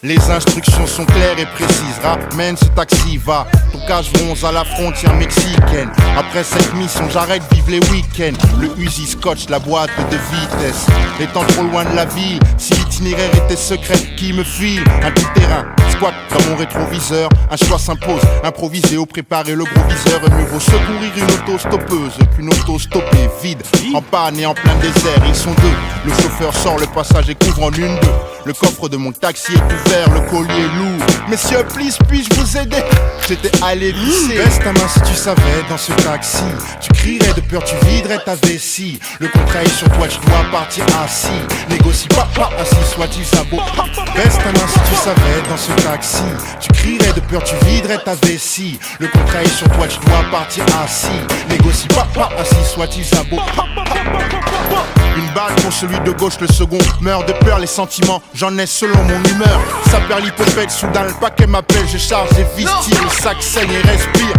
Les instructions sont claires et précises. Ramène ce taxi, va. Ton cache bronze à la frontière mexicaine. Après cette mission, j'arrête vivre les week-ends. Le Uzi scotch, la boîte de vitesse. Étant trop loin de la ville, si l'itinéraire était secret, qui me file un tout-terrain. Squat dans mon rétroviseur, un choix s'impose. Improviser ou préparer le gros viseur. Mieux vaut secourir une auto stoppeuse qu'une auto stoppée, vide, en panne et en plein désert. Ils sont deux, le chauffeur sort le passage et couvre en une d'eux. Le coffre de mon taxi est ouvert, le collier lourd. Messieurs, please, puis-je vous aider? J'étais allé pisser. Baisse ta main si tu savais dans ce taxi. Tu crierais de peur, tu viderais ta vessie. Le contrat est sur toi, tu dois partir assis. Négocie pas assis, soit-il sabot. Baisse ta main si tu savais dans ce taxi. Tu crierais de peur, tu viderais ta vessie. Le contrat est sur toi, tu dois partir assis. Négocie pas assis, soit-il sabot. Une balle pour celui de gauche, le second meurt de peur, les sentiments, j'en ai selon mon humeur. Ça perd l'hypopète, soudain le paquet m'appelle, je charge et vis tire, le sac saigne et respire.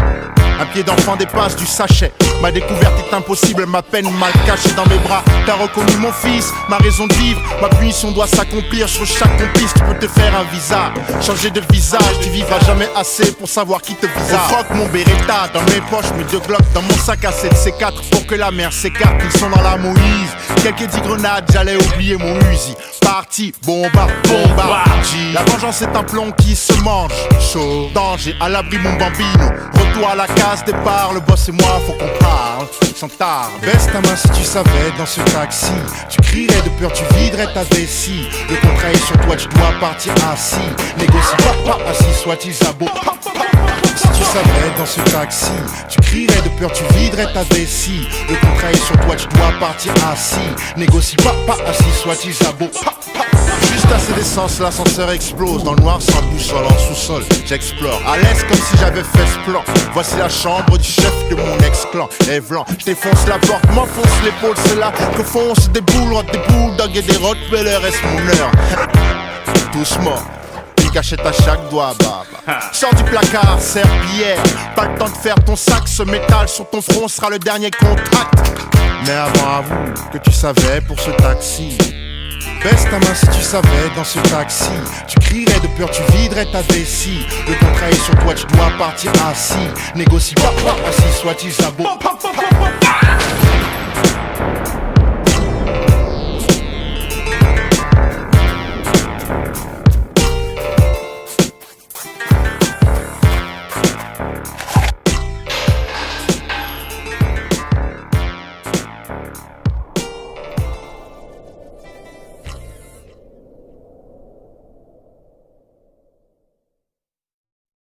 Un pied d'enfant dépasse du sachet. Ma découverte est impossible, ma peine mal cachée dans mes bras. T'as reconnu mon fils, ma raison de vivre. Ma punition doit s'accomplir sur chaque complice. Tu peux te faire un visa, changer de visage. Tu vivras jamais assez pour savoir qui te visa. Au froc mon Beretta, dans mes poches, mes deux glocks. Dans mon sac à 7 C4 pour que la mer s'écarte. Ils sont dans la Moïse. Quelques 10 grenades, j'allais oublier mon Uzi. Parti, bombarde. La vengeance est un plomb qui se mange. Chaud, danger, à l'abri mon bambino. Retour à la case départ, le boss et moi faut qu'on parle sans tard. Baisse ta main si tu savais dans ce taxi. Tu crierais de peur, tu viderais ta vessie. Le contrat est sur toi, tu dois partir assis. Négocie pas assis, soit-il sabot. Si tu savais dans ce taxi, tu crierais de peur, tu viderais ta vessie. Le contrat est sur toi, tu dois partir assis. Négocie pas assis, soit-il sabot. Juste assez d'essence, l'ascenseur explose. Dans le noir sans boussole, en sous-sol, j'explore. À l'aise comme si j'avais fait ce plan. Voici la chambre du chef de mon ex-clan. Evlan, je défonce la porte, m'enfonce l'épaule. C'est là que foncent des boules, des bulldogs et des rottweilers. Est-ce mon heure? Tous morts. Cachette à chaque doigt, sors du placard, serpillière. Pas le temps de faire ton sac, ce métal sur ton front sera le dernier contact. Mais avant, avoue que tu savais pour ce taxi. Baisse ta main si tu savais dans ce taxi. Tu crierais de peur, tu viderais ta vessie. Le contrat est sur toi, tu dois partir assis. Négocie pas assis, soit-il sabot.